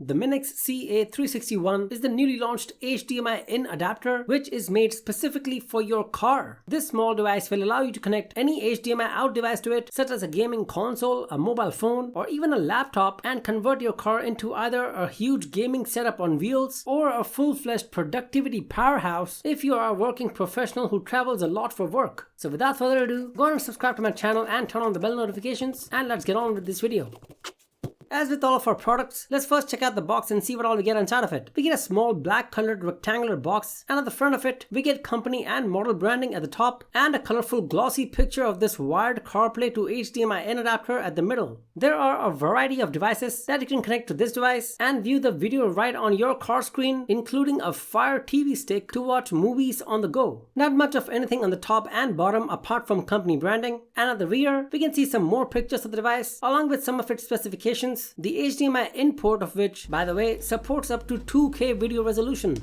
The MINIX CA361 is the newly launched HDMI in adapter which is made specifically for your car. This small device will allow you to connect any HDMI out device to it, such as a gaming console, a mobile phone, or even a laptop, and convert your car into either a huge gaming setup on wheels or a full-fledged productivity powerhouse if you are a working professional who travels a lot for work. So without further ado, go and subscribe to my channel and turn on the bell notifications, and let's get on with this video. As with all of our products, let's first check out the box and see what all we get inside of it. We get a small black colored rectangular box, and at the front of it, we get company and model branding at the top and a colorful glossy picture of this wired CarPlay to HDMI in adapter at the middle. There are a variety of devices that you can connect to this device and view the video right on your car screen, including a Fire TV stick to watch movies on the go. Not much of anything on the top and bottom apart from company branding, and at the rear, we can see some more pictures of the device along with some of its specifications. The HDMI in port of which, by the way, supports up to 2K video resolution.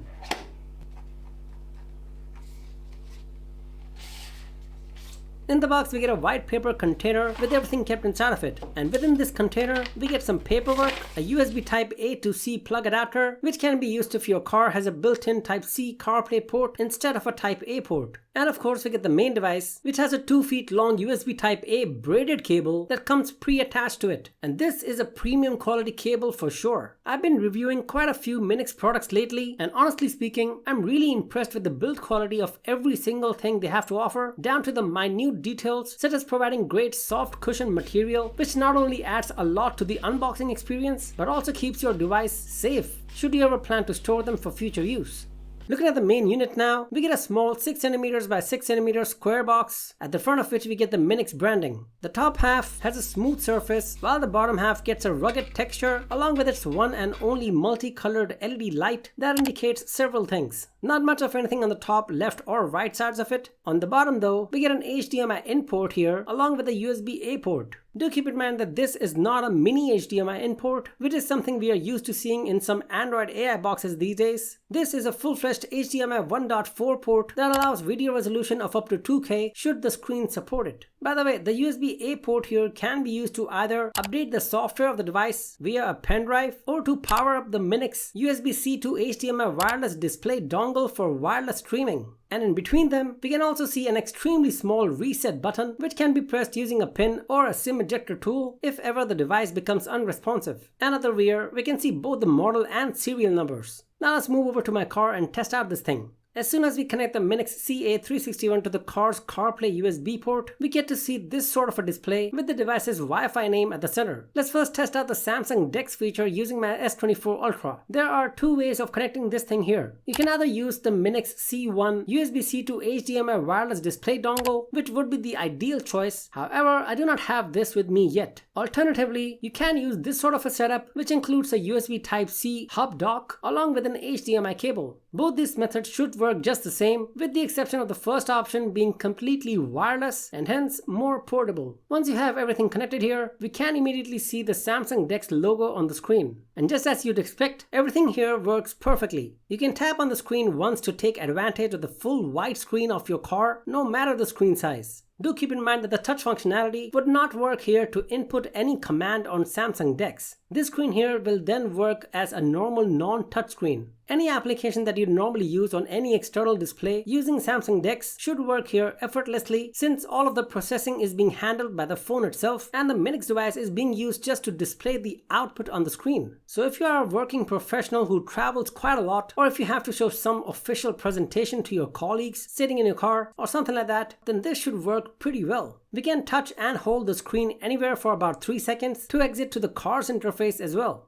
In the box, we get a white paper container with everything kept inside of it. And within this container, we get some paperwork, a USB Type A to C plug adapter, which can be used if your car has a built-in Type C CarPlay port instead of a Type A port. And of course, we get the main device, which has a 2 feet long USB Type A braided cable that comes pre-attached to it. And this is a premium quality cable for sure. I've been reviewing quite a few MINIX products lately, and honestly speaking, I'm really impressed with the build quality of every single thing they have to offer, down to the minute details such as providing great soft cushion material, which not only adds a lot to the unboxing experience, but also keeps your device safe should you ever plan to store them for future use. Looking at the main unit now, we get a small 6cm by 6cm square box, at the front of which we get the MINIX branding. The top half has a smooth surface, while the bottom half gets a rugged texture along with its one and only multicolored LED light that indicates several things. Not much of anything on the top left or right sides of it. On the bottom though, we get an HDMI in port here along with a USB A port. Do keep in mind that this is not a mini HDMI in port, which is something we are used to seeing in some Android AI boxes these days. This is a full-fledged HDMI 1.4 port that allows video resolution of up to 2K should the screen support it. By the way, the USB A port here can be used to either update the software of the device via a pen drive or to power up the MINIX USB-C to HDMI wireless display dongle for wireless streaming. And in between them, we can also see an extremely small reset button which can be pressed using a pin or a SIM ejector tool if ever the device becomes unresponsive. And at the rear, we can see both the model and serial numbers. Now let's move over to my car and test out this thing. As soon as we connect the MINIX CA361 to the car's CarPlay USB port, we get to see this sort of a display with the device's Wi-Fi name at the center. Let's first test out the Samsung Dex feature using my S24 Ultra. There are two ways of connecting this thing here. You can either use the MINIX C1 USB-C to HDMI wireless display dongle, which would be the ideal choice. However, I do not have this with me yet. Alternatively, you can use this sort of a setup, which includes a USB Type-C hub dock along with an HDMI cable. Both these methods should work just the same, with the exception of the first option being completely wireless and hence more portable. Once you have everything connected here, we can immediately see the Samsung Dex logo on the screen. And just as you'd expect, everything here works perfectly. You can tap on the screen once to take advantage of the full wide screen of your car, no matter the screen size. Do keep in mind that the touch functionality would not work here to input any command on Samsung Dex. This screen here will then work as a normal non-touch screen. Any application that you normally use on any external display using Samsung Dex should work here effortlessly, since all of the processing is being handled by the phone itself and the MINIX device is being used just to display the output on the screen. So if you are a working professional who travels quite a lot, or if you have to show some official presentation to your colleagues sitting in your car or something like that, then this should work pretty well. We can touch and hold the screen anywhere for about 3 seconds to exit to the car's interface as well.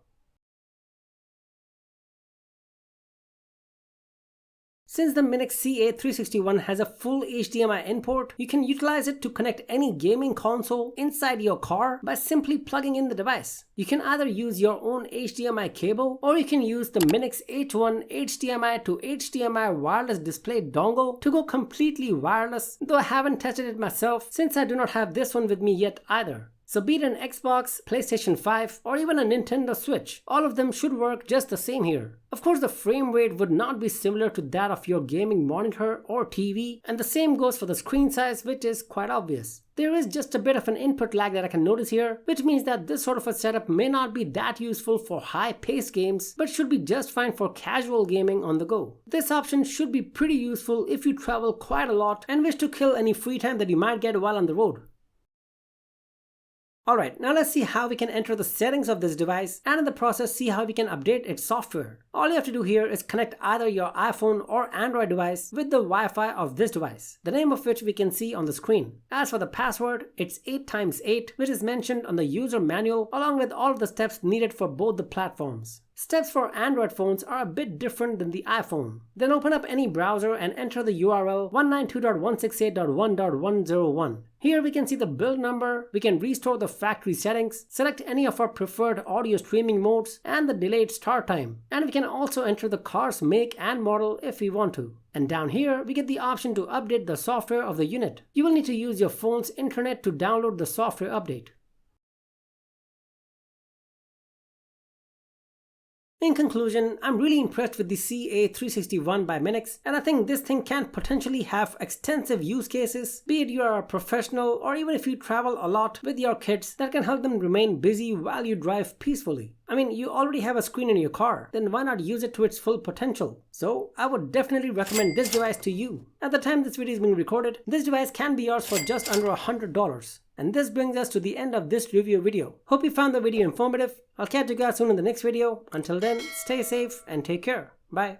Since the MINIX CA361 has a full HDMI in port, you can utilize it to connect any gaming console inside your car by simply plugging in the device. You can either use your own HDMI cable, or you can use the MINIX H1 HDMI to HDMI wireless display dongle to go completely wireless, though I haven't tested it myself since I do not have this one with me yet either. So be it an Xbox, PlayStation 5, or even a Nintendo Switch, all of them should work just the same here. Of course, the frame rate would not be similar to that of your gaming monitor or TV, and the same goes for the screen size, which is quite obvious. There is just a bit of an input lag that I can notice here, which means that this sort of a setup may not be that useful for high-paced games, but should be just fine for casual gaming on the go. This option should be pretty useful if you travel quite a lot and wish to kill any free time that you might get while on the road. Alright, now let's see how we can enter the settings of this device and in the process see how we can update its software. All you have to do here is connect either your iPhone or Android device with the Wi-Fi of this device, the name of which we can see on the screen. As for the password, it's 8x8, which is mentioned on the user manual along with all of the steps needed for both the platforms. Steps for Android phones are a bit different than the iPhone. Then open up any browser and enter the URL 192.168.1.101. Here we can see the build number, we can restore the factory settings, select any of our preferred audio streaming modes and the delayed start time. And we can also enter the car's make and model if we want to. And down here we get the option to update the software of the unit. You will need to use your phone's internet to download the software update. In conclusion, I'm really impressed with the CA361 by MINIX, and I think this thing can potentially have extensive use cases, be it you are a professional or even if you travel a lot with your kids, that can help them remain busy while you drive peacefully. I mean, you already have a screen in your car, then why not use it to its full potential? So I would definitely recommend this device to you. At the time this video is being recorded, this device can be yours for just under $100. And this brings us to the end of this review video. Hope you found the video informative. I'll catch you guys soon in the next video. Until then, stay safe and take care. Bye.